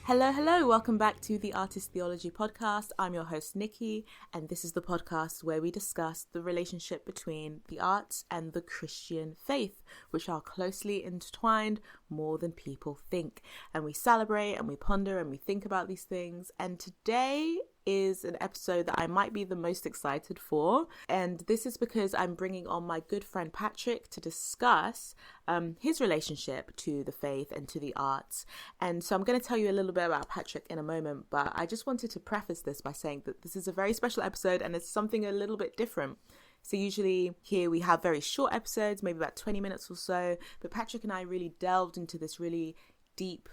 Hello, welcome back to the Artist Theology Podcast. I'm your host, Nikki, and this is the podcast where we discuss the relationship between the arts and the Christian faith, which are closely intertwined more than people think. And we celebrate and we ponder and we think about these things. And today is an episode that I might be the most excited for. And this is because I'm bringing on my good friend Patrick to discuss his relationship to the faith and to the arts. And so I'm going to tell you a little bit about Patrick in a moment, but I just wanted to preface this by saying that this is a very special episode and it's something a little bit different. So usually here we have very short episodes, maybe about 20 minutes or so, but Patrick and I really delved into this really deep,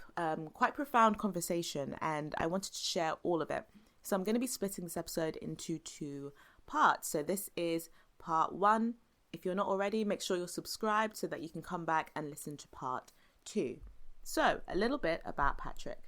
quite profound conversation, and I wanted to share all of it. So I'm going to be splitting this episode into two parts. So this is part one. If you're not already, make sure you're subscribed so that you can come back and listen to part two. So a little bit about Patrick.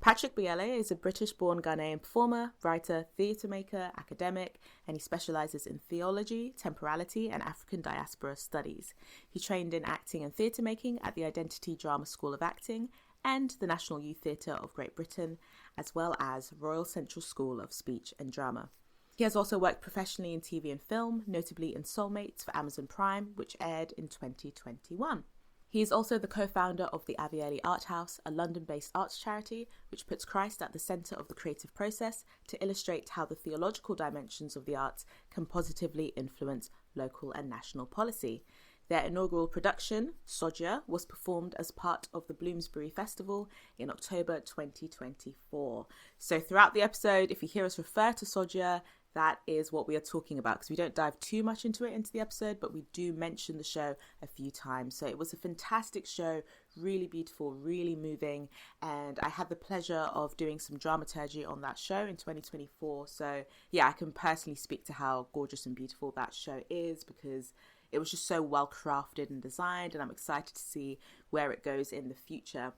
Patrick Bayele is a British-born Ghanaian performer, writer, theatre maker, academic, and he specialises in theology, temporality, and African diaspora studies. He trained in acting and theatre making at the Identity Drama School of Acting and the National Youth Theatre of Great Britain, as well as Royal Central School of Speech and Drama. He has also worked professionally in TV and film, notably in Soulmates for Amazon Prime, which aired in 2021. He is also the co-founder of the Bayele Art House, a London-based arts charity which puts Christ at the centre of the creative process to illustrate how the theological dimensions of the arts can positively influence local and national policy. Their inaugural production, Soja, was performed as part of the Bloomsbury Festival in October 2024. So throughout the episode, if you hear us refer to Soja, that is what we are talking about, because we don't dive too much into the episode, but we do mention the show a few times. So it was a fantastic show, really beautiful, really moving, and I had the pleasure of doing some dramaturgy on that show in 2024. So yeah, I can personally speak to how gorgeous and beautiful that show is, because it was just so well crafted and designed, and I'm excited to see where it goes in the future.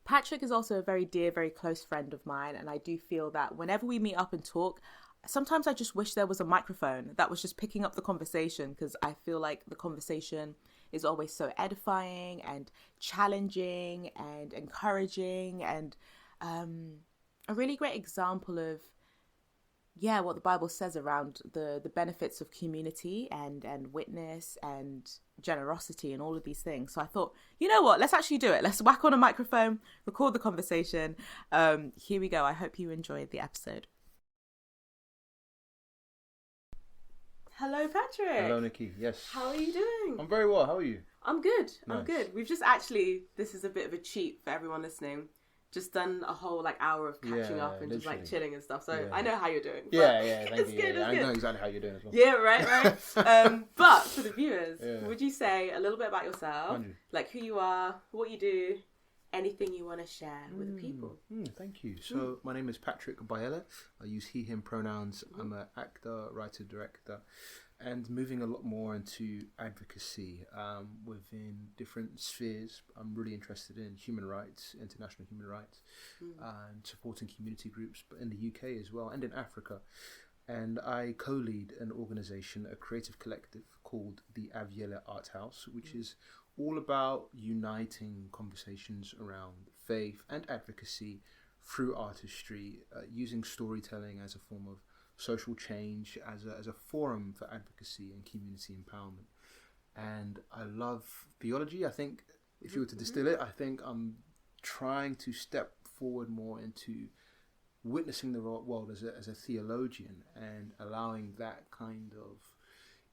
Patrick is also a very dear, very close friend of mine, and I do feel that whenever we meet up and talk, sometimes I just wish there was a microphone that was just picking up the conversation, because I feel like the conversation is always so edifying and challenging and encouraging, and a really great example of what the Bible says around the benefits of community and witness and generosity and all of these things. So I thought, you know what, let's actually do it. Let's whack on a microphone, record the conversation. Here we go. I hope you enjoyed the episode. Hello, Patrick. Hello, Nikki. Yes. How are you doing? I'm very well. How are you? I'm good. Nice. I'm good. We've just this is a bit of a cheat for everyone listening. Just done a whole hour of catching up and literally. just chilling and stuff. So I know how you're doing. Thank it's you. good. I know exactly how you're doing as well. Yeah, right. But for the viewers, would you say a little bit about yourself, 100. like who you are, what you do, anything you want to share with the people? Thank you. So my name is Patrick Bayele. I use he, him pronouns. I'm an actor, writer, director, and moving a lot more into advocacy within different spheres. I'm really interested in human rights, international human rights, and supporting community groups, but in the UK as well, and in Africa. And I co-lead an organisation, a creative collective called the Bayele Art House, which is all about uniting conversations around faith and advocacy through artistry, using storytelling as a form of social change, as a forum for advocacy and community empowerment. And I love theology. I think if you were to distill it, I think I'm trying to step forward more into witnessing the world as a theologian and allowing that kind of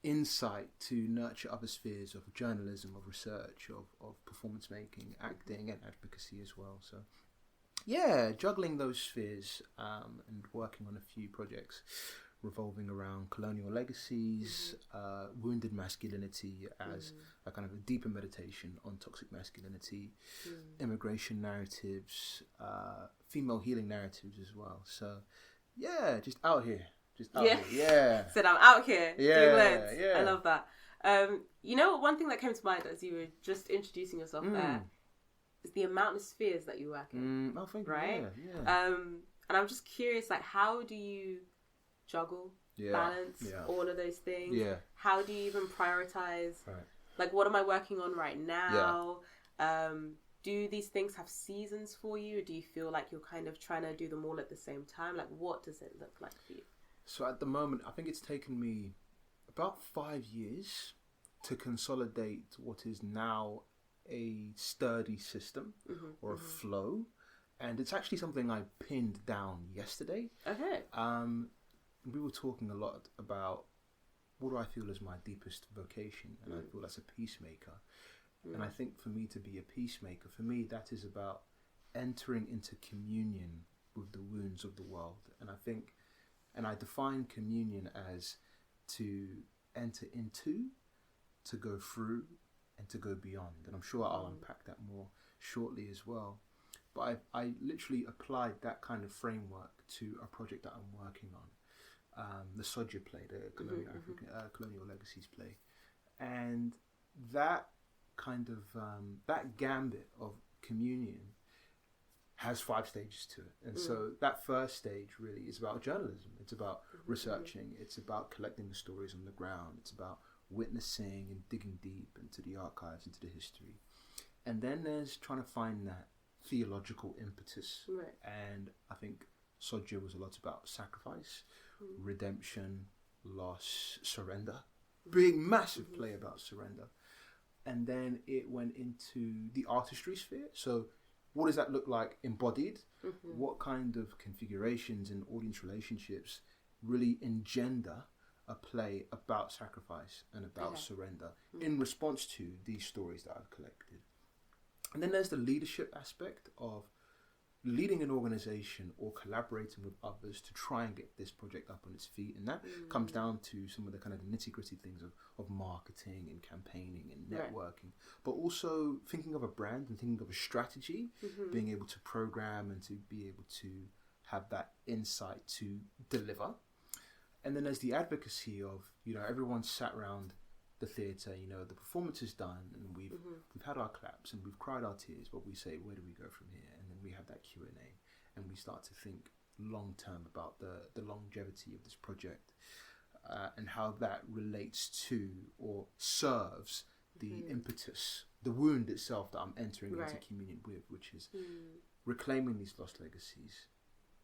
insight to nurture other spheres of journalism, of research, of performance making, acting and advocacy as well. So juggling those spheres and working on a few projects revolving around colonial legacies, wounded masculinity as a kind of a deeper meditation on toxic masculinity, immigration narratives, female healing narratives as well. So just out here. Here. Said I'm out here doing words. Yeah. I love that. One thing that came to mind as you were just introducing yourself there is the amount of spheres that you work in. Thank you. Right? Yeah. And I'm just curious, how do you juggle, balance all of those things? Yeah. How do you even prioritize? Right. What am I working on right now? do these things have seasons for you? Or do you feel like you're kind of trying to do them all at the same time? Like, what does it look like for you? So at the moment, I think it's taken me about 5 years to consolidate what is now a sturdy system or a flow. And it's actually something I pinned down yesterday. Okay. We were talking a lot about what do I feel is my deepest vocation, and I feel that's a peacemaker. And I think for me to be a peacemaker, for me that is about entering into communion with the wounds of the world. And I think, and I define communion as to enter into, to go through, and to go beyond. And I'm sure I'll unpack that more shortly as well. But I literally applied that kind of framework to a project that I'm working on, the Sodja play, the colonial African colonial legacies play, and that kind of that gambit of communion has 5 stages to it. And so that first stage really is about journalism. It's about researching. It's about collecting the stories on the ground. It's about witnessing and digging deep into the archives, into the history. And then there's trying to find that theological impetus. Right. And I think Sodja was a lot about sacrifice, redemption, loss, surrender. Big, massive play about surrender. And then it went into the artistry sphere. So what does that look like embodied? What kind of configurations and audience relationships really engender a play about sacrifice and about surrender in response to these stories that I've collected? And then there's the leadership aspect of leading an organization or collaborating with others to try and get this project up on its feet. And that comes down to some of the kind of nitty-gritty things of marketing and campaigning and networking, but also thinking of a brand and thinking of a strategy, being able to program and to be able to have that insight to deliver. And then there's the advocacy of, everyone sat around the theatre, the performance is done, and we've had our claps and we've cried our tears, but we say, where do we go from here? And then we have that Q&A and we start to think long term about the longevity of this project and how that relates to or serves the impetus, the wound itself that I'm entering into communion with, which is reclaiming these lost legacies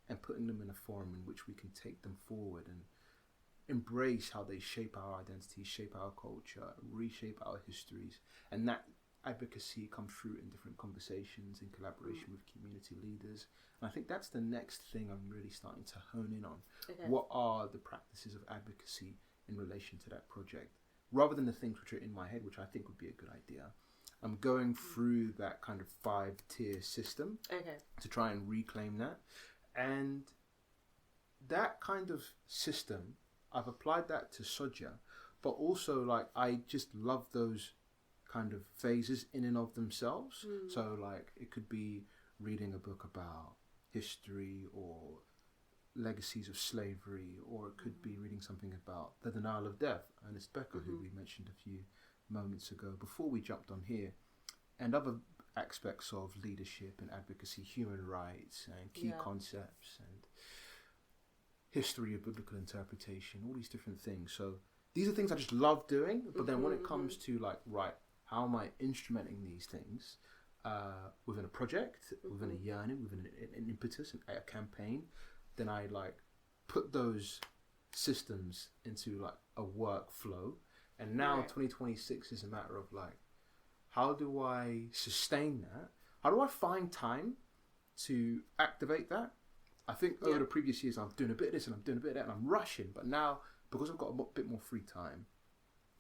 and putting them in a forum in which we can take them forward and embrace how they shape our identity, shape our culture, reshape our histories. And that advocacy comes through in different conversations in collaboration with community leaders. And I think that's the next thing I'm really starting to hone in on. What are the practices of advocacy in relation to that project? Rather than the things which are in my head, which I think would be a good idea, I'm going through that kind of 5-tier system to try and reclaim that. And that kind of system, I've applied that to Sodja, but also I just love those kind of phases in and of themselves. So it could be reading a book about history or legacies of slavery, or it could be reading something about the denial of death, Ernest Becker, who we mentioned a few moments ago before we jumped on here, and other aspects of leadership and advocacy, human rights and key concepts and history of biblical interpretation, all these different things. So these are things I just love doing, but then when it comes to how am I instrumenting these things within a project, within a yearning, within an impetus, a campaign, then I put those systems into a workflow. And now 2026 is a matter of how do I sustain that? How do I find time to activate that? I think over the previous years, I'm doing a bit of this and I'm doing a bit of that and I'm rushing. But now, because I've got a bit more free time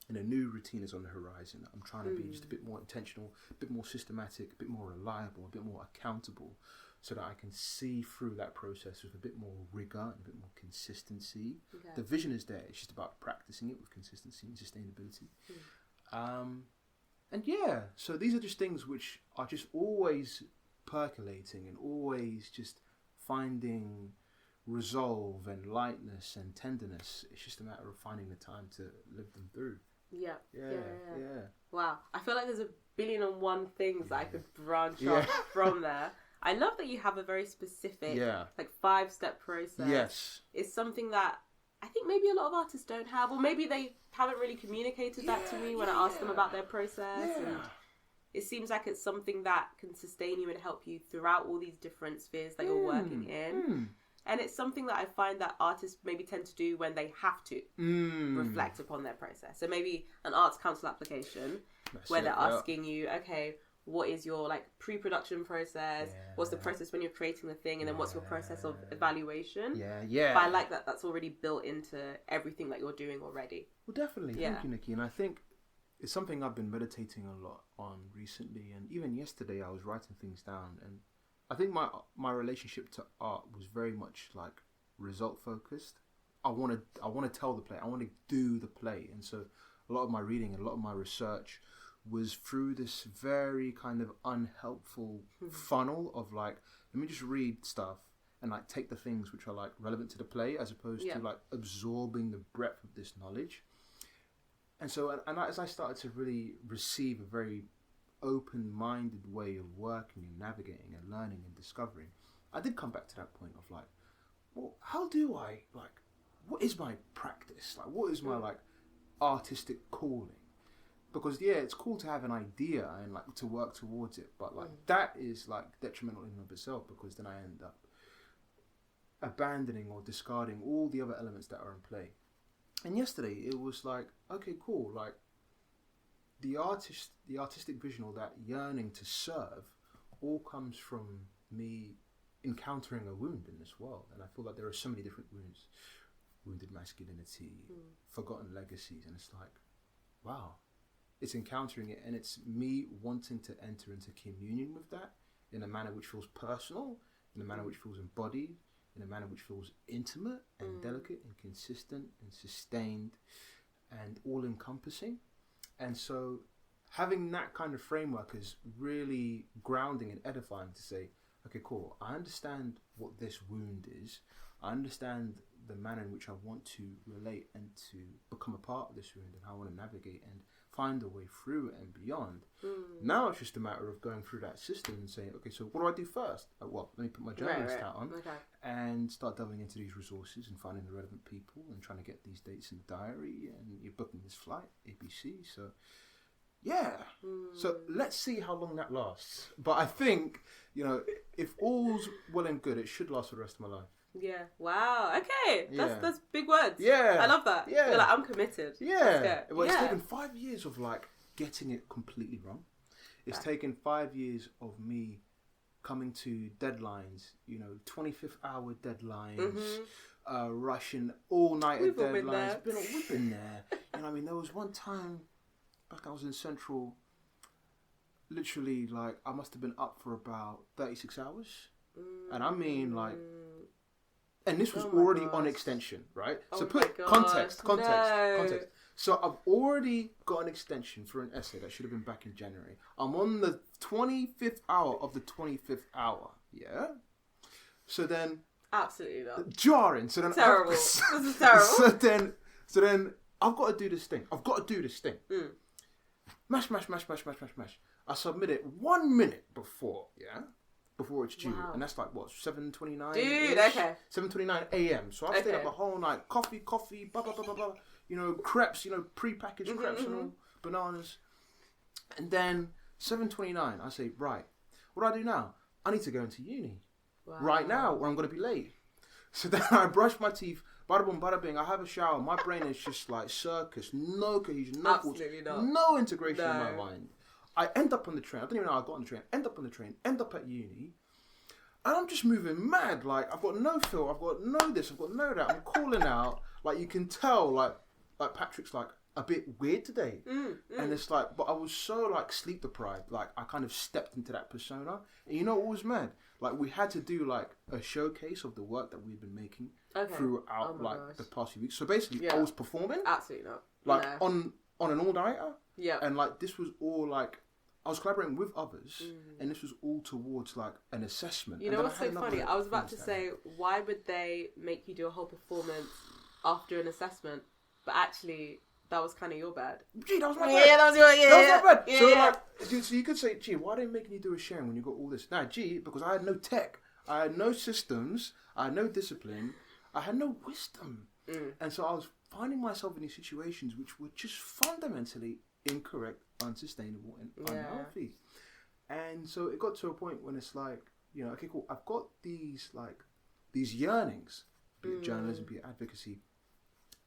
and a new routine is on the horizon, I'm trying to be just a bit more intentional, a bit more systematic, a bit more reliable, a bit more accountable, so that I can see through that process with a bit more rigor and a bit more consistency. The vision is there. It's just about practicing it with consistency and sustainability. So these are just things which are just always percolating and always just finding resolve and lightness and tenderness. It's just a matter of finding the time to live them through. Yeah. Wow, I feel like there's a billion and one things that I could branch off from there. I love that you have a very specific 5-step process. Yes, it's something that I think maybe a lot of artists don't have, or maybe they haven't really communicated that to me when I asked them about their process. And it seems like it's something that can sustain you and help you throughout all these different spheres that you're working in. And it's something that I find that artists maybe tend to do when they have to reflect upon their process. So maybe an arts council application where they're asking you, okay, what is your like pre-production process? What's the process when you're creating the thing? And then what's your process of evaluation? But I like that that's already built into everything that you're doing already. Well, definitely. Thank you, Nikki. And I think it's something I've been meditating a lot on recently. And even yesterday I was writing things down, and I think my relationship to art was very much like result focused. I want to tell the play. I want to do the play. And so a lot of my reading and a lot of my research was through this very kind of unhelpful funnel of like, let me just read stuff and like take the things which are like relevant to the play, as opposed to like absorbing the breadth of this knowledge. And so, and as I started to really receive a very open-minded way of working and navigating and learning and discovering, I did come back to that point of like, well, how do I like, what is my practice? Like, what is my like artistic calling? Because it's cool to have an idea and like to work towards it, but like that is like detrimental in and of itself, because then I end up abandoning or discarding all the other elements that are in play. And yesterday it was like, okay, cool, like the artistic vision, or that yearning to serve, all comes from me encountering a wound in this world. And I feel like there are so many different wounds: wounded masculinity, forgotten legacies, and it's like, wow, it's encountering it, and it's me wanting to enter into communion with that in a manner which feels personal, in a manner which feels embodied, in a manner which feels intimate and delicate and consistent and sustained and all-encompassing. And so having that kind of framework is really grounding and edifying to say, okay, cool, I understand what this wound is. I understand the manner in which I want to relate and to become a part of this wound, and how I want to navigate and find a way through it and beyond. Now it's just a matter of going through that system and saying, okay, so what do I do first? Well, let me put my journalist hat on and start delving into these resources and finding the relevant people and trying to get these dates in the diary, and you're booking this flight, ABC. So so let's see how long that lasts. But I think, you know, if all's well and good, it should last for the rest of my life. Yeah. Wow. Okay. That's big words. Yeah. I love that. Yeah. You're like, I'm committed. Yeah. Well, it's taken 5 years of like getting it completely wrong. It's taken 5 years of me coming to deadlines, you know, 25th hour deadlines, rushing all-nighter deadlines. We've been there. You know, I mean, there was one time back I was in Central, literally like I must have been up for about 36 hours. And I mean like, and this was already on extension, right? So put context. So I've already got an extension for an essay that should have been back in January. I'm on the 25th hour of the 25th hour, yeah? So then... Absolutely not. Jarring. So then terrible. This is terrible. So then I've got to do this thing. Mash. I submit it 1 minute before, before it's due. And that's like, what, 7:29? Dude, okay. 7:29 a.m. So I stayed up a whole night. Coffee, blah, blah, blah, blah, blah. You know, crepes, you know, pre-packaged crepes and all, bananas. And then 7:29, I say, right, what do I do now? I need to go into uni. Right now, or I'm going to be late. So then I brush my teeth, bada boom, bada bing, I have a shower. My brain is just like circus, no cohesion, no thoughts, no integration in my mind. I end up on the train. I don't even know how I got on the train. End up at uni. And I'm just moving mad. Like, I've got no feel. I've got no this. I've got no that. I'm calling out. Like, you can tell, like Patrick's, like, a bit weird today. And it's like, but I was so, like, sleep deprived. Like, I kind of stepped into that persona. And you know what was mad? Like, we had to do, like, a showcase of the work that we've been making throughout, the past few weeks. So basically, I was performing. Absolutely not. Like, on an all-nighter. Yeah. And, like, this was all, like, I was collaborating with others, and this was all towards, like, an assessment. You know what's so funny? I was about to say, why would they make you do a whole performance after an assessment? But actually, that was kind of your bad. Gee, that was my bad. Yeah, that was my bad. So, like, so you could say, gee, why are they making you do a sharing when you got all this? Nah, because I had no tech. I had no systems. I had no discipline. I had no wisdom. And so I was finding myself in these situations which were just fundamentally incorrect, unsustainable, and unhealthy. And so it got to a point when it's like, you know, okay, cool. I've got these yearnings, be it journalism, be it advocacy.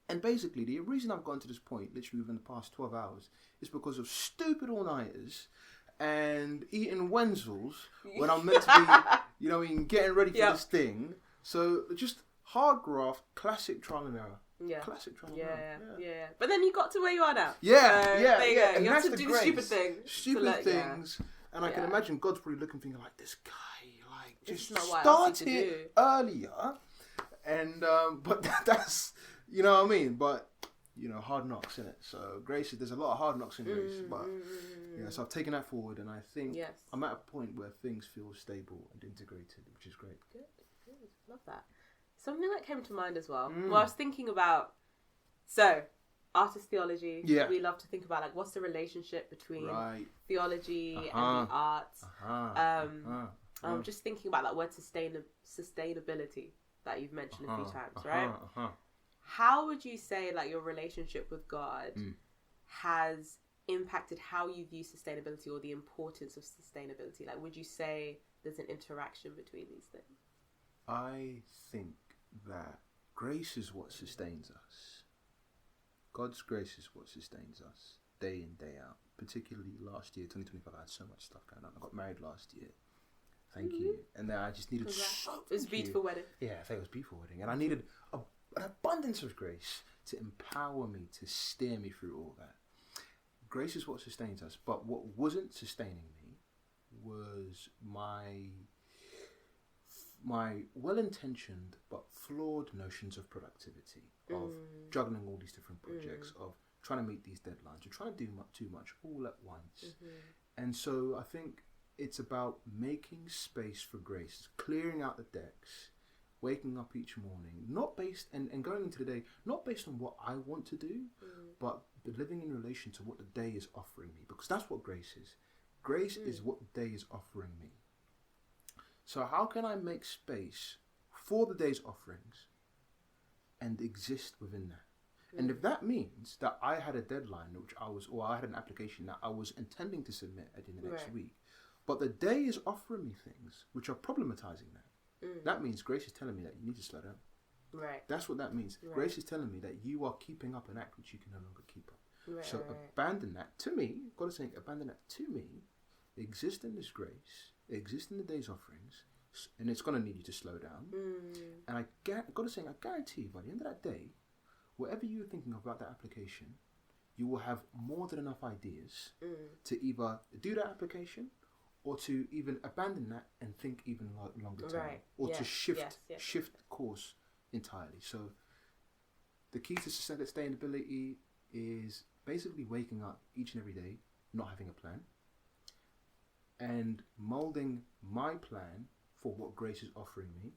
And basically, the reason I've gotten to this point, literally within the past 12 hours, is because of stupid all-nighters and eating Wenzels when I'm meant to be, you know, getting ready for this thing. So just hard graft, classic trial and error. Yeah. Classic trial and error. Yeah. But then you got to where you are now. There you go. And you have to do the stupid things. Stupid things. And I can imagine God's probably looking, thinking like, this guy, like, just start it earlier. And, but that's, you know what I mean? But, you know, hard knocks, innit? So grace, there's a lot of hard knocks in grace. But, yeah, so I've taken that forward, and I think I'm at a point where things feel stable and integrated, which is great. Good. Love that. Something that came to mind as well. Well, I was thinking about, artist theology. Yeah. We love to think about, like, what's the relationship between theology and the arts. I'm just thinking about that word sustainability that you've mentioned a few times, right? How would you say, like, your relationship with God has impacted how you view sustainability or the importance of sustainability? Like, would you say there's an interaction between these things? I think that grace is what sustains us. God's grace is what sustains us day in, day out. Particularly last year, 2025, I had so much stuff going on. I got married last year. Thank you. And then I just needed It was a beautiful wedding. Yeah, I think it was a beautiful wedding. And I needed an abundance of grace to empower me, to steer me through all that. Grace is what sustains us. But what wasn't sustaining me was my well-intentioned but flawed notions of productivity, of juggling all these different projects, of trying to meet these deadlines, or trying to do too much all at once. And so I think it's about making space for grace, clearing out the decks, waking up each morning, not based and going into the day, not based on what I want to do, but living in relation to what the day is offering me, because that's what grace is. Grace is what the day is offering me. So how can I make space for the day's offerings and exist within that? And if that means that I had a deadline, or I had an application that I was intending to submit at the end of next week, but the day is offering me things which are problematizing that, that means grace is telling me that you need to slow down. Right. That's what that means. Right. Grace is telling me that you are keeping up an act which you can no longer keep up. Abandon that to me. God is saying, abandon that to me. Exist in this grace. Exist in the day's offerings, and it's going to need you to slow down. And God is saying, I guarantee you, by the end of that day, whatever you're thinking about that application, you will have more than enough ideas to either do that application or to even abandon that and think even longer term, or to shift course entirely. So the key to sustainability is basically waking up each and every day, not having a plan, and molding my plan for what grace is offering me,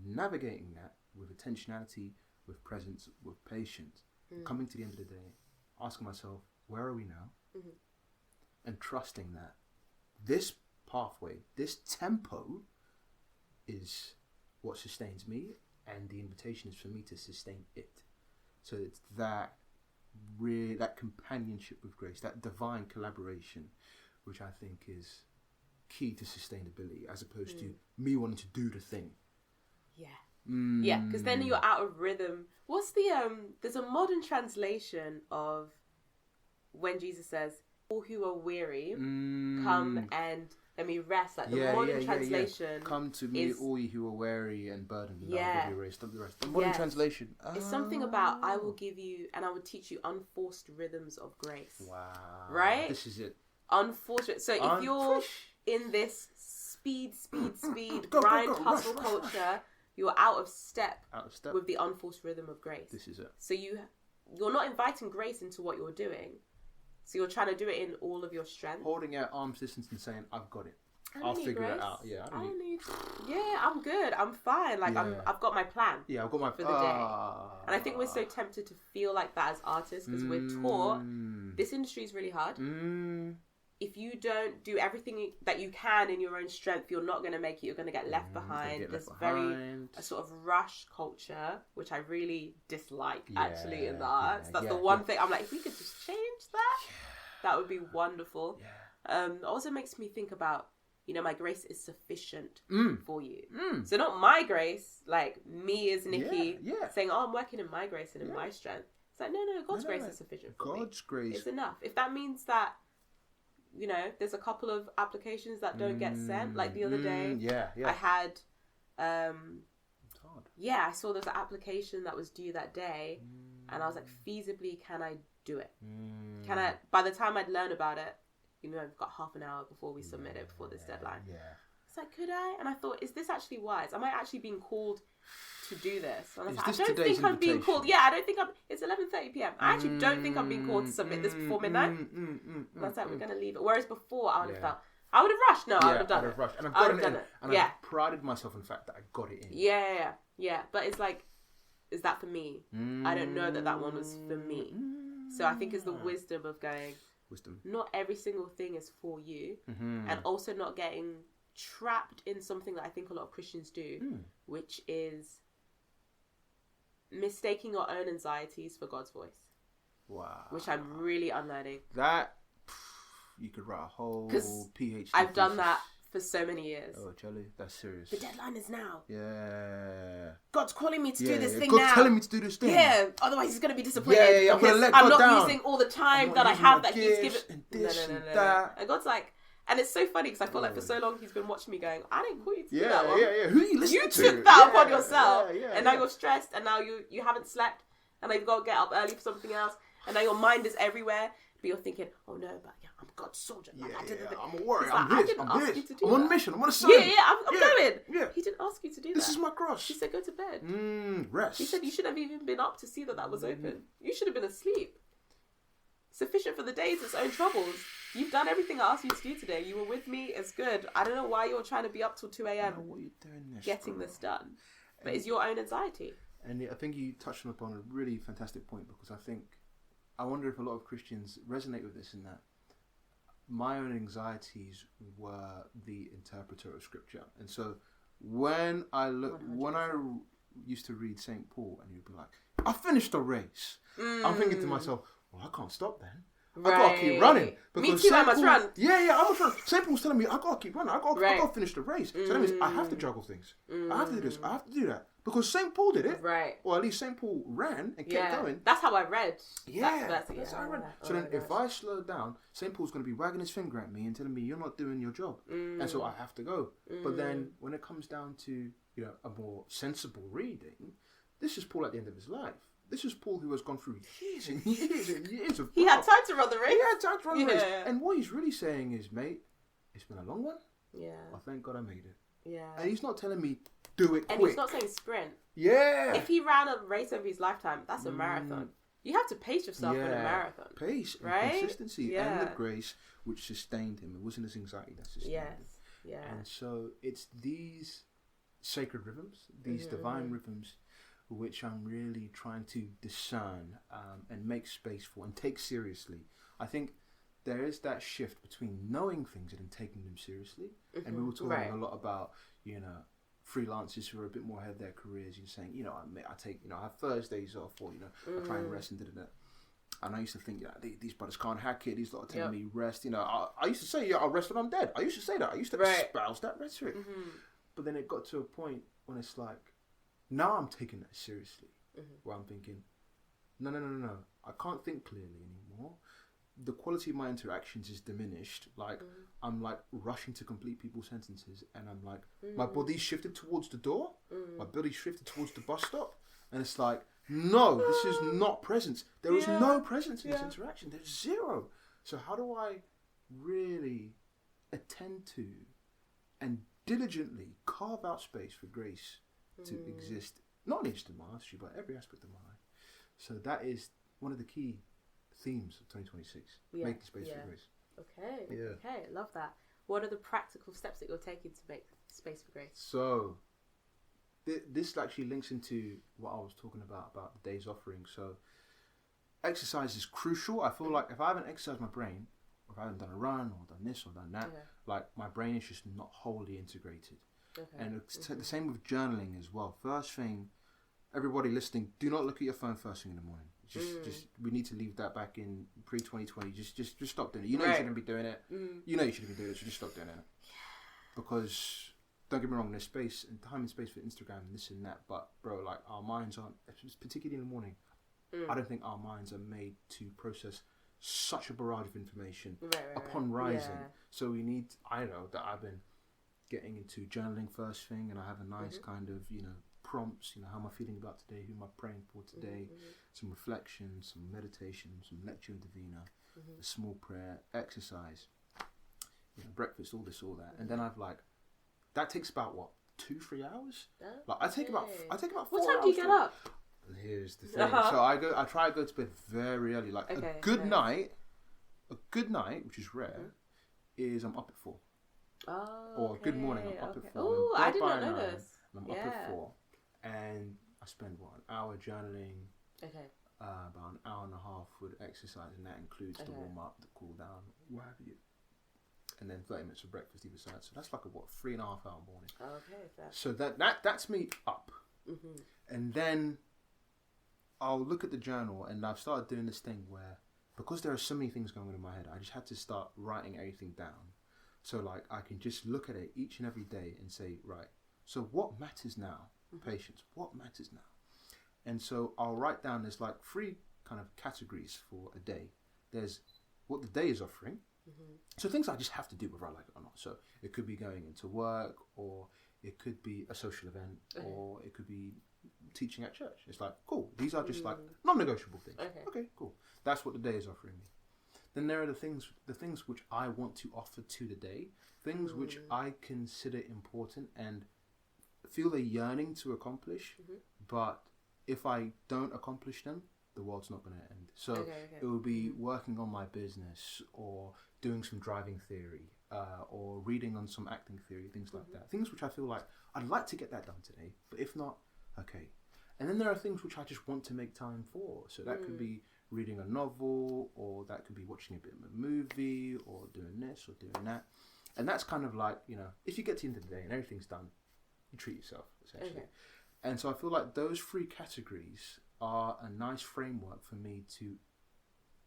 navigating that with intentionality, with presence, with patience, coming to the end of the day, asking myself, where are we now? And trusting that this pathway, this tempo is what sustains me, and the invitation is for me to sustain it. So it's that companionship with grace, that divine collaboration, which I think is key to sustainability, as opposed to me wanting to do the thing. Yeah, because then you're out of rhythm. What's the there's a modern translation of when Jesus says, all who are weary, come and let me rest. Like the modern translation, come to me, all you who are weary and burdened, and I will give you rest. The modern translation, it's something about I will give you and I will teach you unforced rhythms of grace. Wow, right? This is it. Unfortunate. So if you're in this speed, grind, hustle culture, you're out of step with the unforced rhythm of grace. This is it. So you're not inviting grace into what you're doing. So you're trying to do it in all of your strength. Holding out arm's distance and saying, I've got it. I'll figure it out. Yeah, I don't need... Yeah, I'm good. I'm fine. Like, I've got my plan. Yeah, I've got my... For the day. And I think we're so tempted to feel like that as artists because we're taught this industry is really hard. If you don't do everything that you can in your own strength, you're not going to make it. You're going to get left behind. There's a sort of rush culture, which I really dislike, actually, in the arts. That's the one thing. I'm like, if we could just change that. That would be wonderful. Yeah. It also makes me think about, my grace is sufficient for you. Mm. So not my grace, like me as Nikki Yeah. saying, oh, I'm working in my grace and in my strength. It's like, no, God's grace is sufficient for me. God's grace. It's enough. If that means that, there's a couple of applications that don't get sent. Like the other day, I had, it's hard. yeah, I saw there was an application that was due that day. And I was like, feasibly, can I do it? Can I, by the time I'd learn about it, I've got half an hour before we submit it before this deadline. Yeah. It's like, could I? And I thought, is this actually wise? Am I actually being called to do this? And I was like, I don't think I'm being called. Yeah, I don't think it's 11:30 p.m. I actually don't think I'm being called to submit this before midnight. And I was like, we're going to leave it. Whereas before, I would have felt, I would have rushed. No, I would have done it. Rushed. And I've got it in. And I prided myself in the fact that I got it in. Yeah. But it's like, is that for me? I don't know that one was for me. So I think it's the wisdom of going, not every single thing is for you. And also not getting trapped in something that I think a lot of Christians do, which is mistaking your own anxieties for God's voice. Wow. Which I'm really unlearning. That, you could write a whole PhD. I've done that for so many years. Oh, Charlie, that's serious. The deadline is now. Yeah. God's calling me to do this thing God's now. God's telling me to do this thing. Yeah, otherwise he's going to be disappointed. Yeah, I'm going to let God down. I'm not using all the time that I have that he's given. And this no. and that. And God's like, and it's so funny because I feel like for so long he's been watching me going, I didn't call you to do that one. Yeah. Who are you listening to? You took that upon yourself. And now you're stressed and now you haven't slept and now you've got to get up early for something else and now your mind is everywhere. But you're thinking, oh no, but I'm God's soldier. I'm a warrior. I'm this. I'm on a mission. I'm on a assignment. I'm going. Yeah. He didn't ask you to do that. This is my cross. He said, go to bed. Rest. He said, you should have even been up to see that was open. You should have been asleep. Sufficient for the day is its own troubles. You've done everything I asked you to do today. You were with me. It's good. I don't know why you're trying to be up till 2 a.m. I don't know what you're doing getting this done. But it's your own anxiety. And I think you touched upon a really fantastic point because I wonder if a lot of Christians resonate with this in that my own anxieties were the interpreter of Scripture. And so when I used to read St. Paul and he'd be like, I finished the race. I'm thinking to myself, well, I can't stop then. I gotta keep running. Me too, I must run. I must run. St. Paul's telling me I gotta keep running. I gotta finish the race. So that means I have to juggle things. I have to do this. I have to do that. Because St. Paul did it. Right. Or at least St. Paul ran and kept going. That's how I read. That's how I read. So then if I slow down, St. Paul's going to be wagging his finger at me and telling me you're not doing your job. And so I have to go. But then when it comes down to a more sensible reading, this is Paul at the end of his life. This is Paul who has gone through years and years and years of He had time to run the race. He had time to run the race. And what he's really saying is, mate, it's been a long one. Yeah. Well, thank God I made it. Yeah. And he's not telling me do it quick. And he's not saying sprint. Yeah. If he ran a race over his lifetime, that's a marathon. You have to pace yourself in a marathon. Pace and consistency and the grace which sustained him. It wasn't his anxiety that sustained him. Yeah. And so it's these sacred rhythms, these divine rhythms, which I'm really trying to discern and make space for and take seriously. I think there is that shift between knowing things and then taking them seriously. And we were talking a lot about, freelancers who are a bit more ahead of their careers. You're saying, I take, I have Thursdays off, or I try and rest and da. And I used to think, these brothers can't hack it. These lot are telling me rest. I used to say, I'll rest when I'm dead. I used to say that. I used to espouse that rhetoric. But then it got to a point when it's like, now I'm taking that seriously. Where I'm thinking, no. I can't think clearly anymore. The quality of my interactions is diminished. Like I'm like rushing to complete people's sentences, and I'm like my body's shifted towards the door, my body's shifted towards the bus stop, and it's like, no, this is not presence. There is no presence in this interaction. There's zero. So how do I really attend to and diligently carve out space for grace to exist, not only just in my artistry, but every aspect of my life? So that is one of the key themes of 2026. Making space for grace. Okay, I love that. What are the practical steps that you're taking to make space for grace? So this actually links into what I was talking about the day's offering. So exercise is crucial. I feel like if I haven't exercised my brain, or if I haven't done a run or done this or done that, like my brain is just not wholly integrated. And it's the same with journaling as well. First thing, everybody listening, do not look at your phone first thing in the morning. Just we need to leave that back in pre-2020. Just stop doing it. You know you shouldn't be doing it. You know you shouldn't be doing it, so just stop doing it. Because don't get me wrong, there's space and time and space for Instagram and this and that, but bro, like our minds aren't, particularly in the morning, I don't think our minds are made to process such a barrage of information upon rising. So we need, I know that I've been getting into journaling first thing, and I have a nice kind of, prompts, how am I feeling about today, who am I praying for today, some reflection, some meditation, some lectio divina, a small prayer, exercise, breakfast, all this, all that. And then I've that takes about 2-3 hours? I take about 4 hours. What time do you get up? And here's the thing. So I try to go to bed very early. A good night, which is rare, is I'm up at 4. Or good morning, I'm up at 4. Oh, I did not know this. I'm up at 4. And I spend an hour journaling. About an hour and a half with exercise, and that includes the warm up, the cool down, what have you. And then 30 minutes of breakfast either side. So that's like a 3.5 hour morning. So that's me up. And then I'll look at the journal, and I've started doing this thing where, because there are so many things going on in my head, I just had to start writing everything down. So I can just look at it each and every day and say, right, so what matters now? Patience, what matters now? And so I'll write down, there's 3 kind of categories for a day. There's what the day is offering. So things I just have to do whether I like it or not. So it could be going into work, or it could be a social event, or it could be teaching at church. It's cool. These are just non-negotiable things. Okay, cool. That's what the day is offering me. Then there are the things which I want to offer to the day, things which I consider important and feel a yearning to accomplish, but if I don't accomplish them, the world's not going to end. So it will be working on my business, or doing some driving theory, or reading on some acting theory, things like that. Things which I feel I'd like to get that done today, but if not, okay. And then there are things which I just want to make time for. So that could be reading a novel, or that could be watching a bit of a movie, or doing this or doing that. And that's kind of if you get to the end of the day and everything's done, you treat yourself, essentially. And so I feel those 3 categories are a nice framework for me to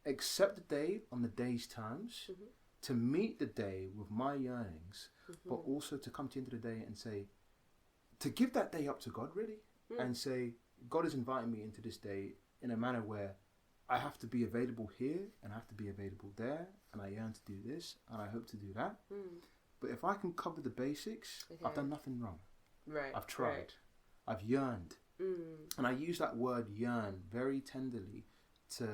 accept the day on the day's terms, to meet the day with my yearnings, but also to come to the end of the day and say, to give that day up to God, really, and say, God is inviting me into this day in a manner where I have to be available here, and I have to be available there, and I yearn to do this, and I hope to do that. But if I can cover the basics, I've done nothing wrong. I've tried. I've yearned. And I use that word yearn very tenderly to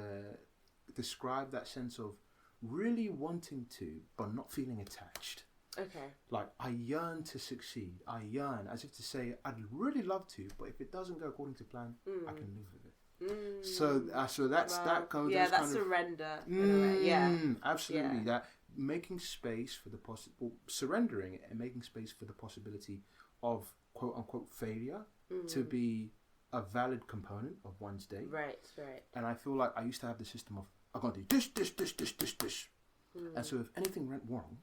describe that sense of really wanting to, but not feeling attached. I yearn to succeed. I yearn as if to say, I'd really love to, but if it doesn't go according to plan, I can live with it. So that's that kind of... Yeah, that's surrender. Absolutely. That making space for the possible... Surrendering it and making space for the possibility of quote-unquote failure to be a valid component of one's day. Right. And I feel I used to have the system of, I'm going to do this. And so if anything went wrong,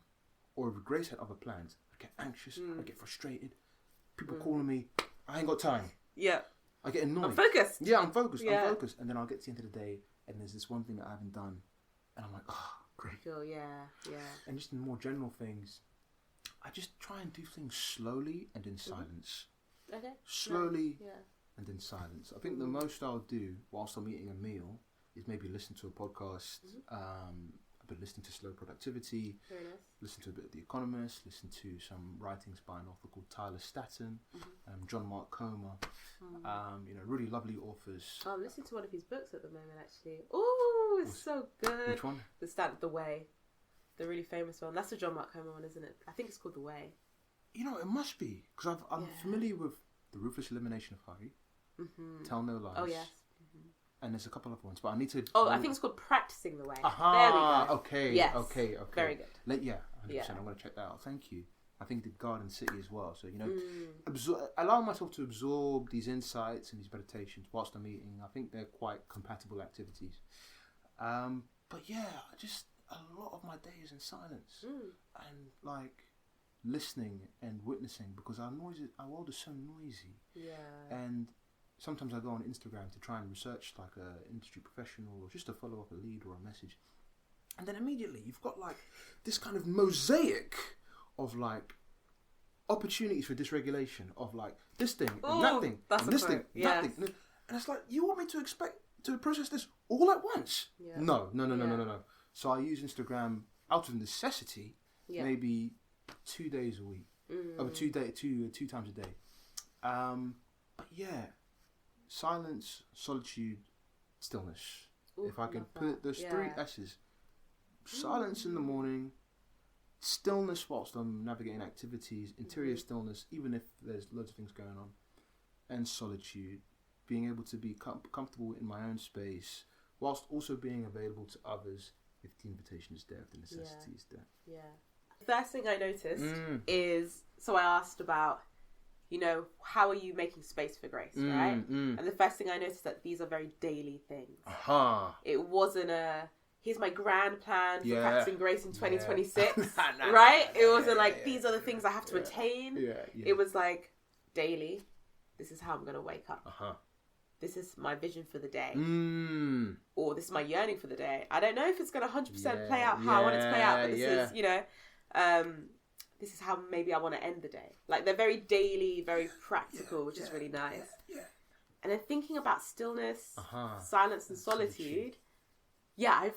or if Grace had other plans, I get anxious, I get frustrated. People calling me, I ain't got time. Yeah. I get annoyed. I'm focused. Yeah, I'm focused. And then I'll get to the end of the day, and there's this one thing that I haven't done, and I'm like, oh, great. And just in more general things, I just try and do things slowly and in silence. Slowly and in silence. I think the most I'll do whilst I'm eating a meal is maybe listen to a podcast. I've been listening to Slow Productivity, listen to a bit of The Economist, listen to some writings by an author called Tyler Staton, John Mark Comer, really lovely authors. I'm listening to one of his books at the moment, actually. Oh, it's so good. Which one? The Way. The really famous one. That's the John Mark Comer one, isn't it? I think it's called The Way. It must be, because I'm familiar with The Ruthless Elimination of Hurry, Tell No Lies. Oh, yes. And there's a couple of ones, but I need to... I think it's called Practicing the Way. Aha, there we go. Okay, yes. okay. Very good. 100%. I'm going to check that out. Thank you. I think the Garden City as well. So, allow myself to absorb these insights and these meditations whilst I'm eating. I think they're quite compatible activities. But yeah, a lot of my day is in silence. And listening and witnessing, because our world is so noisy. Yeah. And sometimes I go on Instagram to try and research like a industry professional or just to follow up a lead or a message. And then immediately you've got like this kind of mosaic of like opportunities for dysregulation of like this thing and that thing and this thing, that thing. And it's like, you want me to expect to process this all at once? Yeah. No. So I use Instagram out of necessity, maybe 2 days a week. Two times a day. But yeah, silence, solitude, stillness. Ooh, if I can put those 3 S's. Silence in the morning, stillness whilst I'm navigating activities, interior stillness, even if there's loads of things going on, and solitude, being able to be comfortable in my own space, whilst also being available to others if the invitation is there, if the necessity is there. Yeah. First thing I noticed is, so I asked about, how are you making space for grace, right? And the first thing I noticed that these are very daily things. It wasn't here's my grand plan for practicing grace in 2026, right? It wasn't like, these are the things I have to attain. It was like, daily, this is how I'm going to wake up. This is my vision for the day. Or this is my yearning for the day. I don't know if it's going to 100% play out how I want it to play out, but this is, this is how maybe I want to end the day. Like, they're very daily, very practical, which is really nice. And then thinking about stillness, silence and solitude, I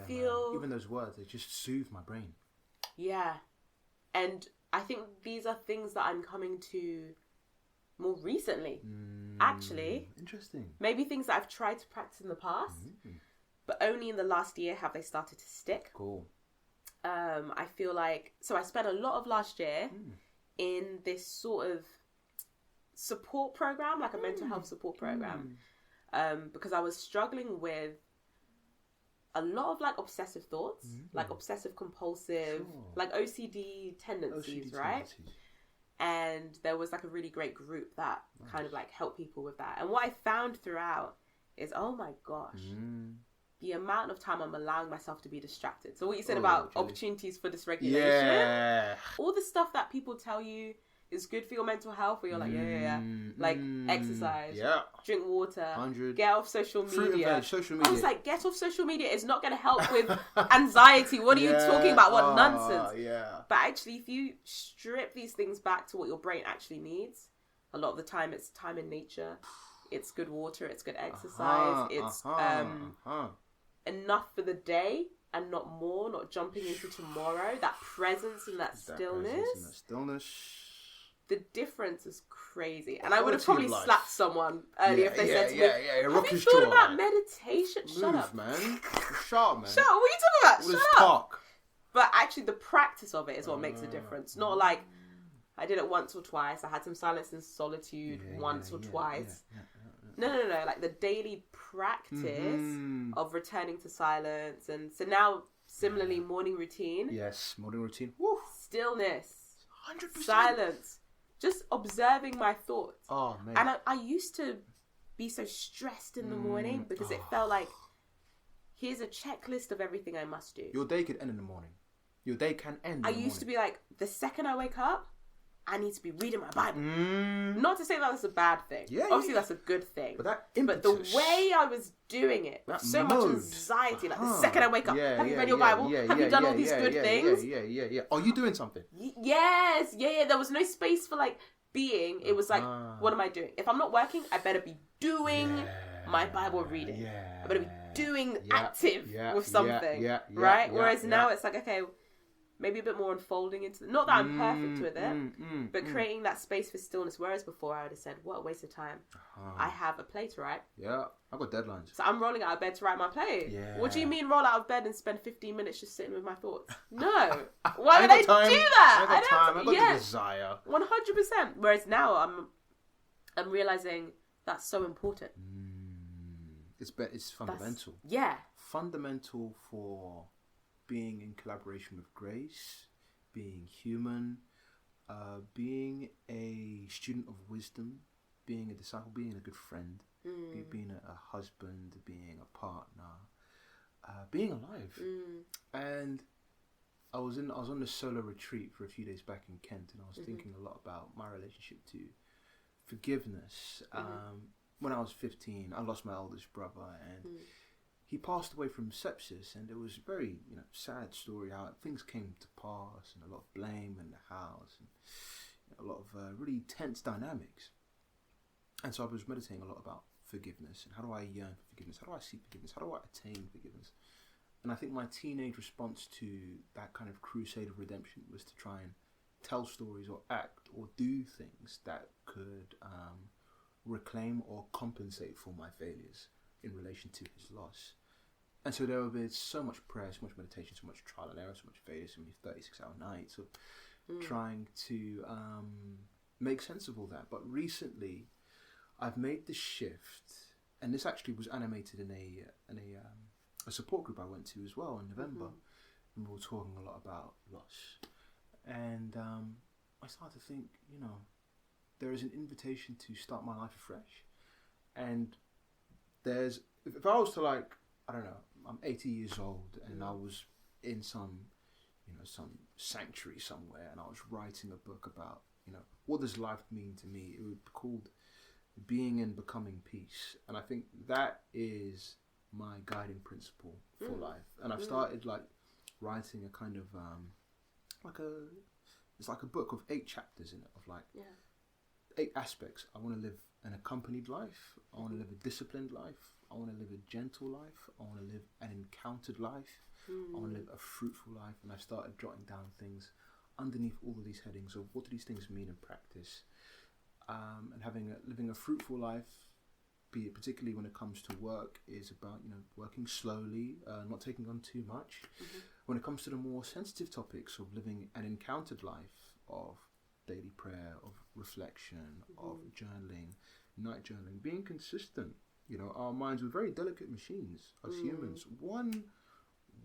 feel... Man. Even those words, they just soothe my brain. Yeah. And I think these are things that I'm coming to more recently, actually. Interesting. Maybe things that I've tried to practice in the past, but only in the last year have they started to stick. Cool. I feel like... So I spent a lot of last year in this sort of support program, like a mental health support program, because I was struggling with a lot of like obsessive thoughts, like obsessive compulsive, like OCD tendencies, right? And there was like a really great group that kind of like helped people with that. And what I found throughout is, oh my gosh, the amount of time I'm allowing myself to be distracted. So what you said about opportunities for dysregulation, all the stuff that people tell you is good for your mental health, where you're like, like exercise, drink water, 100. Get off social media. I was like, get off social media is not going to help with anxiety. What are you talking about? What nonsense. But actually, if you strip these things back to what your brain actually needs, a lot of the time it's time in nature, it's good water, it's good exercise, it's enough for the day and not more, not jumping into tomorrow. That presence and that stillness. The difference is crazy. And I would have probably slapped someone earlier if they said to me, have you thought about meditation? Shut up, man. Shut up, man. Shut up. What are you talking about? All this talk. But actually the practice of it is what makes a difference. Not like, I did it once or twice. I had some silence and solitude once or twice. No. Like the daily practice of returning to silence. And so now, similarly, morning routine. Yes, morning routine. Woo. Stillness. 100%. Silence. Just observing my thoughts. Oh, man. And I used to be so stressed in the morning because it felt like, here's a checklist of everything I must do. Your day could end in the morning. Your day can end in the morning. I used to be like, the second I wake up, I need to be reading my Bible. Not to say that that's a bad thing. Obviously, that's a good thing. But the way I was doing it, so much anxiety. Like, the second I wake up, have you read your Bible? Have you done all these good things? Yeah. Are you doing something? Yes. There was no space for, like, being. It was like, what am I doing? If I'm not working, I better be doing my Bible reading. I better be doing active with something. Right? Whereas now it's like, okay, maybe a bit more unfolding into... Not that I'm perfect with it, but creating that space for stillness. Whereas before I would have said, what a waste of time. I have a play to write. Yeah, I've got deadlines. So I'm rolling out of bed to write my play. Yeah. What do you mean roll out of bed and spend 15 minutes just sitting with my thoughts? No. Why would I do that? I got the desire. 100%. Whereas now I'm realising that's so important. It's fundamental. Fundamental for... being in collaboration with grace, being human, being a student of wisdom, being a disciple, being a good friend, being a husband, being a partner, being alive. And I was on this solo retreat for a few days back in Kent, and I was thinking a lot about my relationship to forgiveness. When I was 15, I lost my oldest brother, and he passed away from sepsis, and it was a very, sad story how things came to pass, and a lot of blame in the house, and a lot of really tense dynamics. And so I was meditating a lot about forgiveness, and how do I yearn for forgiveness? How do I seek forgiveness? How do I attain forgiveness? And I think my teenage response to that kind of crusade of redemption was to try and tell stories or act or do things that could reclaim or compensate for my failures in relation to his loss. And so there would be so much prayer, so much meditation, so much trial and error, so much failure, so many 36-hour nights of trying to make sense of all that. But recently, I've made the shift, and this actually was animated in a support group I went to as well in November, and we were talking a lot about loss. And I started to think, there is an invitation to start my life afresh. And if I was to I don't know, I'm 80 years old, and I was in some sanctuary somewhere, and I was writing a book about, what does life mean to me? It would be called Being and Becoming Peace. And I think that is my guiding principle for life. And I've started writing a kind of it's like a book of 8 chapters in it of 8 aspects. I want to live an accompanied life. I want to live a disciplined life. I want to live a gentle life. I want to live an encountered life. I want to live a fruitful life. And I've started jotting down things underneath all of these headings of what do these things mean in practice. And living a fruitful life, be it particularly when it comes to work, is about working slowly, not taking on too much. When it comes to the more sensitive topics of living an encountered life of daily prayer, of reflection, of journaling, night journaling, being consistent. Our minds are very delicate machines as humans. One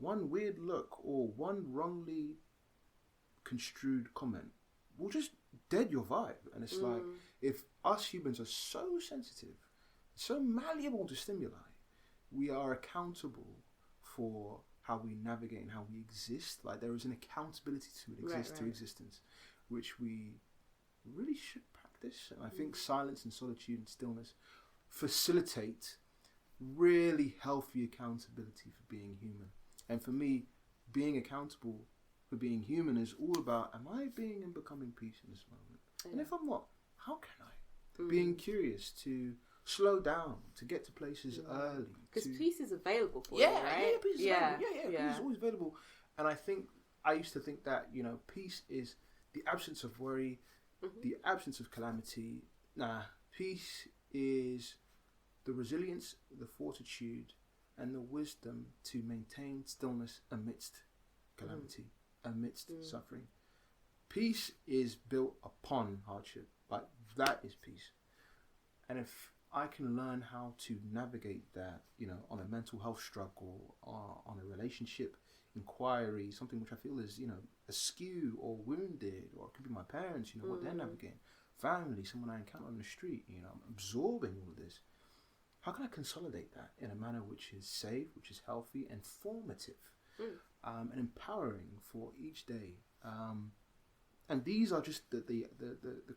weird look or one wrongly construed comment will just dead your vibe. And it's like, if us humans are so sensitive, so malleable to stimuli, we are accountable for how we navigate and how we exist. There is an accountability to existence, which we really should practice. And I think silence and solitude and stillness facilitate really healthy accountability for being human. And for me, being accountable for being human is all about, am I being and becoming peace in this moment? And if I'm not, how can I? Being curious to slow down, to get to places early. Because peace is available for you, right? Peace is available. Peace is always available. And I used to think that, peace is the absence of worry, the absence of calamity. Peace is the resilience, the fortitude, and the wisdom to maintain stillness amidst calamity, amidst suffering. Peace is built upon hardship. That is peace. And if I can learn how to navigate that, on a mental health struggle, or on a relationship inquiry, something which I feel is, askew or wounded, or it could be my parents, what they're navigating, family, someone I encounter on the street, I'm absorbing all of this. How can I consolidate that in a manner which is safe, which is healthy and formative, and empowering for each day? And these are just the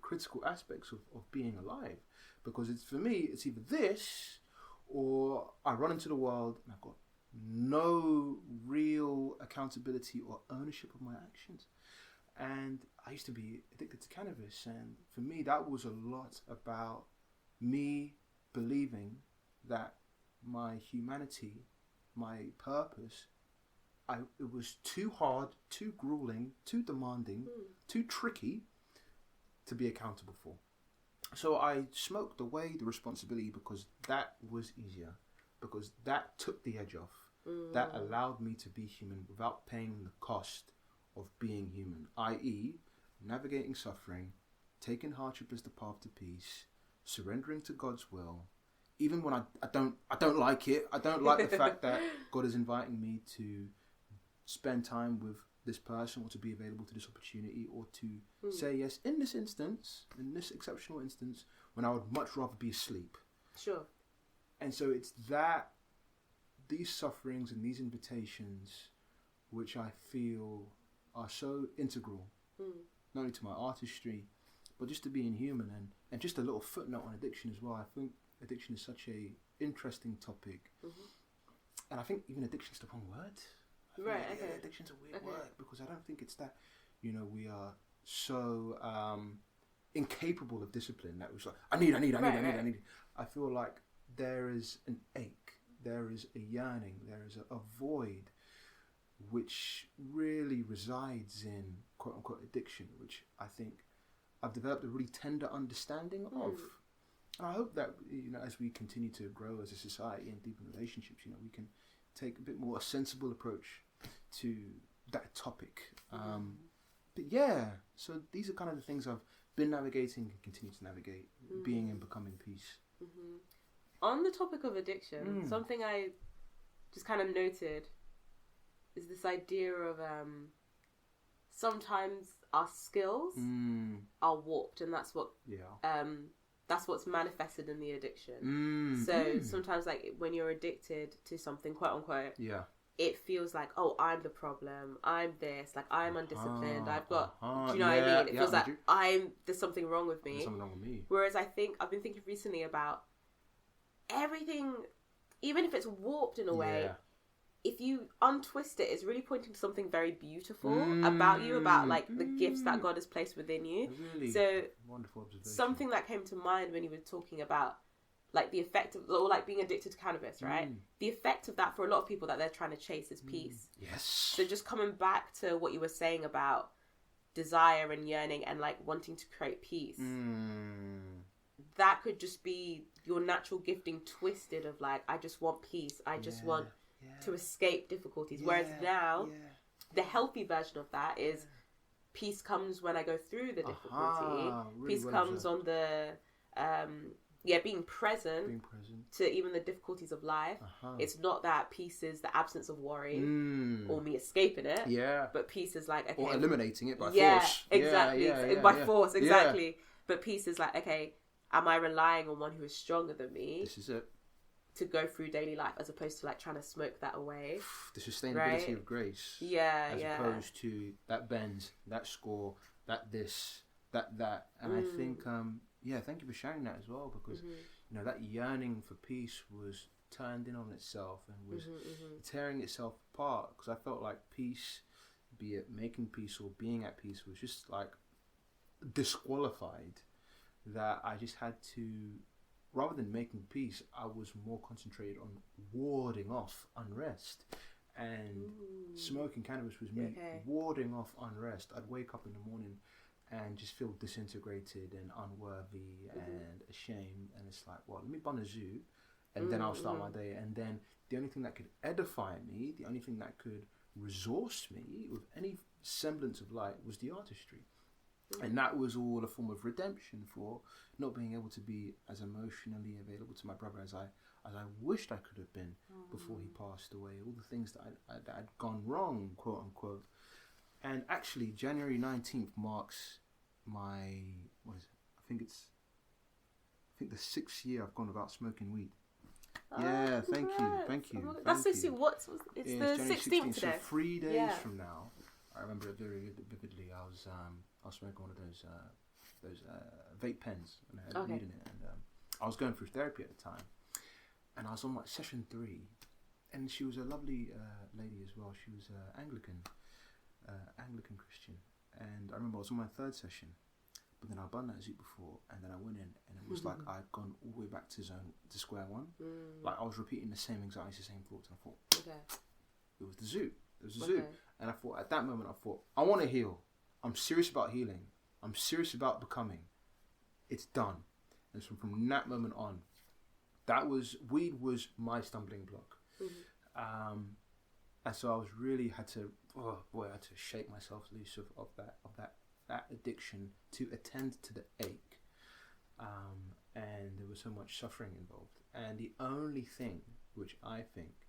critical aspects of being alive. Because for me, it's either this, or I run into the world and I've got no real accountability or ownership of my actions. And I used to be addicted to cannabis, and for me that was a lot about me believing that my humanity, my purpose, it was too hard, too grueling, too demanding, too tricky to be accountable for. So I smoked away the responsibility because that was easier, because that took the edge off. That allowed me to be human without paying the cost of being human, i.e. navigating suffering, taking hardship as the path to peace, surrendering to God's will, even when I don't like it. I don't like the fact that God is inviting me to spend time with this person, or to be available to this opportunity, or to say yes in this instance, in this exceptional instance, when I would much rather be asleep. Sure. And so it's these sufferings and these invitations which I feel are so integral, not only to my artistry, but just to being human. And just a little footnote on addiction as well. I think addiction is such a interesting topic, and I think even addiction is the wrong word. Right. Okay. Addiction's a weird word, because I don't think it's that. We are so incapable of discipline that was like, I need. I feel like there is an ache, there is a yearning, there is a void, which really resides in quote unquote addiction, which I think I've developed a really tender understanding of. And I hope that, as we continue to grow as a society and deepen relationships, we can take a bit more a sensible approach to that topic. But yeah, so these are kind of the things I've been navigating and continue to navigate, being and becoming peace. On the topic of addiction, something I just kind of noted is this idea of sometimes our skills are warped, and that's what's manifested in the addiction. So sometimes, like, when you're addicted to something, quote unquote, it feels like, oh, I'm the problem, I'm this, like, I'm undisciplined, I've got, do you know what I mean? It feels like there's something wrong with me. There's something wrong with me. Whereas I've been thinking recently about everything, even if it's warped in a way, if you untwist it, it's really pointing to something very beautiful about you, about like the gifts that God has placed within you. Really so wonderful observation. Something that came to mind when you were talking about like the effect of, or like being addicted to cannabis, right? The effect of that for a lot of people that they're trying to chase is peace. Yes. So just coming back to what you were saying about desire and yearning and like wanting to create peace, that could just be your natural gifting twisted of like, I just want peace, I just want to escape difficulties. Whereas now, the healthy version of that is peace comes when I go through the difficulty. Really Peace well comes said. on the being present to even the difficulties of life. It's not that peace is the absence of worry or me escaping it. But peace is like, okay, or eliminating it by force. Exactly. By force, exactly. But peace is like, okay, am I relying on one who is stronger than me? This is it. To go through daily life, as opposed to like trying to smoke that away. The sustainability right? of grace. As opposed to that bend, that score, that this, that. And I think, thank you for sharing that as well, because that yearning for peace was turned in on itself and was tearing itself apart, because I felt like peace, be it making peace or being at peace, was just like disqualified, that I just had to, rather than making peace, I was more concentrated on warding off unrest. And smoking cannabis was me warding off unrest. I'd wake up in the morning and just feel disintegrated and unworthy and ashamed. And it's like, well, let me bun a zoo, and then I'll start my day. And then the only thing that could edify me, the only thing that could resource me with any semblance of light, was the artistry. And that was all a form of redemption for not being able to be as emotionally available to my brother as I wished I could have been before he passed away. All the things that had gone wrong, quote unquote. And actually, January 19th marks my, I think the 6th year I've gone without smoking weed. Thank you. That's so soon. It's the 16th today. So 3 days from now, I remember it very vividly. I was smoking one of those vape pens, and I had weed in it, and I was going through therapy at the time, and I was on like session 3, and she was a lovely lady as well. She was Anglican Christian, and I remember I was on my 3rd session, but then I burned that zoot before, and then I went in, and it was like I'd gone all the way back to square one. Like I was repeating the same anxieties, the same thoughts, and I thought, it was the zoot. It was the zoot. And I thought, at that moment, I want to heal. I'm serious about healing. I'm serious about becoming. It's done. And so from that moment on, weed was my stumbling block. And so I was really had to shake myself loose of that addiction to attend to the ache. And there was so much suffering involved. And the only thing which I think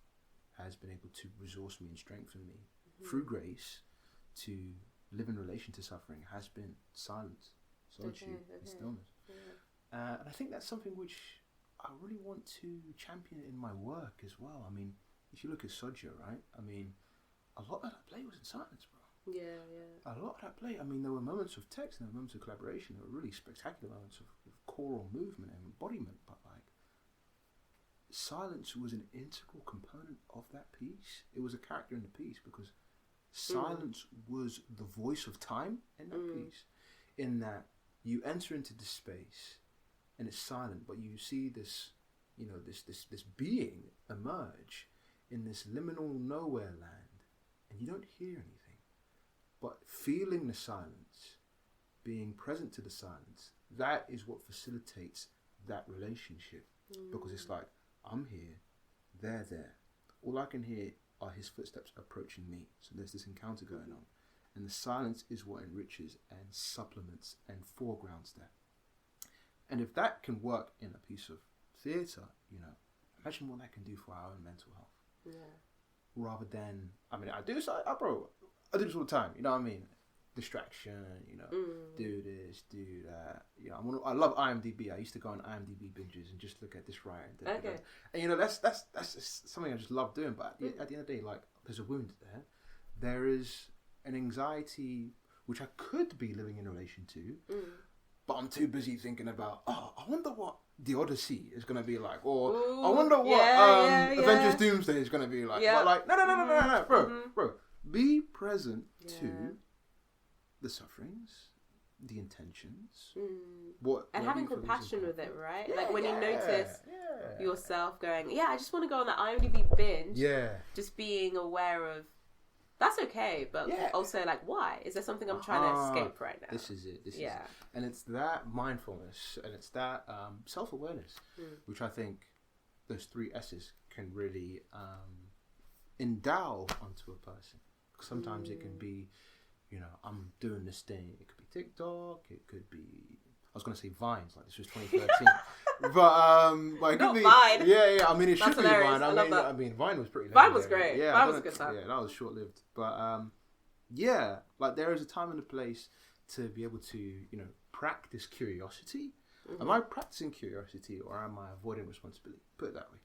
has been able to resource me and strengthen me through grace to live in relation to suffering has been silence, solitude, and stillness. And I think that's something which I really want to champion in my work as well. I mean, if you look at Soja, right? I mean, a lot of that play was in silence, bro. Yeah. A lot of that play. I mean, there were moments of text and there were moments of collaboration. There were really spectacular moments of choral movement and embodiment. But like, silence was an integral component of that piece. It was a character in the piece because silence was the voice of time in that piece. In that you enter into this space and it's silent, but you see this, you know, this being emerge in this liminal nowhere land, and you don't hear anything. But feeling the silence, being present to the silence, that is what facilitates that relationship. Because it's like, I'm here, they're there. All I can hear are his footsteps approaching me. So there's this encounter going on. And the silence is what enriches and supplements and foregrounds that. And if that can work in a piece of theatre, you know, imagine what that can do for our own mental health. Yeah. Rather than, I mean, I do this all the time, you know what I mean? Distraction, you know, do this, do that. You know, I love IMDb. I used to go on IMDb binges and just look at this writer. And you know, that's just something I just love doing. But at the end of the day, like, there's a wound there. There is an anxiety which I could be living in relation to, but I'm too busy thinking about, I wonder what the Odyssey is going to be like, or I wonder what Avengers Doomsday is going to be like. But like, no, bro, be present to the sufferings, the intentions, and having compassion with it, right? Like when you notice yourself going, I just want to go on that IMDb binge. Just being aware of, that's okay, but also like, why? Is there something I'm trying to escape right now? This is it. This is it. And it's that mindfulness and it's that self-awareness, which I think those three S's can really endow onto a person. Sometimes it can be, you know, I'm doing this thing. It could be TikTok. It could be, I was going to say Vines, like this was 2013. but it could be Vine. Yeah. I mean, it should be hilarious. Vine. I mean, Vine was pretty. Vine was great. Yeah, Vine was a good time. Yeah, that was short lived. But like there is a time and a place to be able to, you know, practice curiosity. Am I practicing curiosity or am I avoiding responsibility? Put it that way.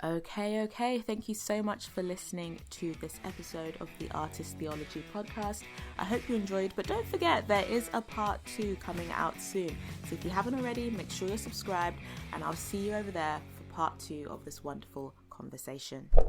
Okay. Thank you so much for listening to this episode of the Artist Theology podcast. I hope you enjoyed, but don't forget there is a part 2 coming out soon. So if you haven't already, make sure you're subscribed and I'll see you over there for part 2 of this wonderful conversation.